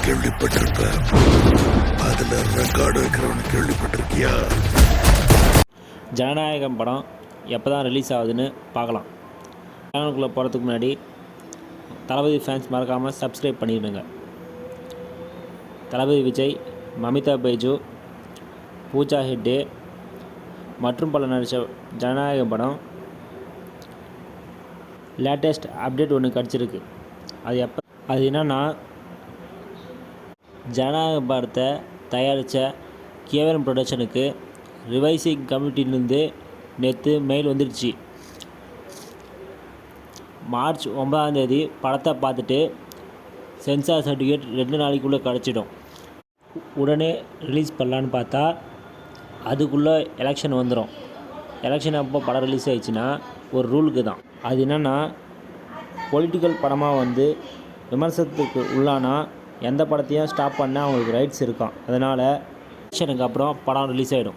கேள்விப்பட்டிருப்ப, அதுல ரெக்கார்டு வைக்கிறவன் கேள்விப்பட்டிருக்கியா? ஜனநாயகம் படம் எப்போ தான் ரிலீஸ் ஆகுதுன்னு பார்க்கலாம். சேனலுக்குள்ளே போகிறதுக்கு முன்னாடி தளபதி ஃபேன்ஸ் மறக்காமல் சப்ஸ்கிரைப் பண்ணிடுங்க. தளபதி விஜய், மமிதா பைஜு, பூஜா ஹெக்டே மற்றும் பல நடித்த ஜனநாயகம் படம் லேட்டஸ்ட் அப்டேட் ஒன்று கிடச்சிருக்கு. அது என்னன்னா, ஜனநாயக படத்தை தயாரித்த கேவலம் ப்ரொடக்ஷனுக்கு ரிவைசிங் கமிட்டியிலேருந்து நேற்று மெயில் வந்துடுச்சு. மார்ச் 9 படத்தை பார்த்துட்டு சென்சார் சர்டிஃபிகேட் 2 நாளைக்குள்ளே கிடச்சிடும். உடனே ரிலீஸ் பண்ணலான்னு பார்த்தா அதுக்குள்ளே எலெக்ஷன் வந்துடும். எலெக்ஷன் அப்போ படம் ரிலீஸ் ஆகிடுச்சுன்னா ஒரு ரூலுக்கு தான். அது என்னென்னா, பொலிட்டிக்கல் படமாக விமர்சனத்துக்கு உள்ளானா எந்த படத்தையும் ஸ்டாப் பண்ண அவங்களுக்கு ரைட்ஸ் இருக்கான். அதனால் எலெக்ஷனுக்கு அப்புறம் படம் ரிலீஸ் ஆகிடும்.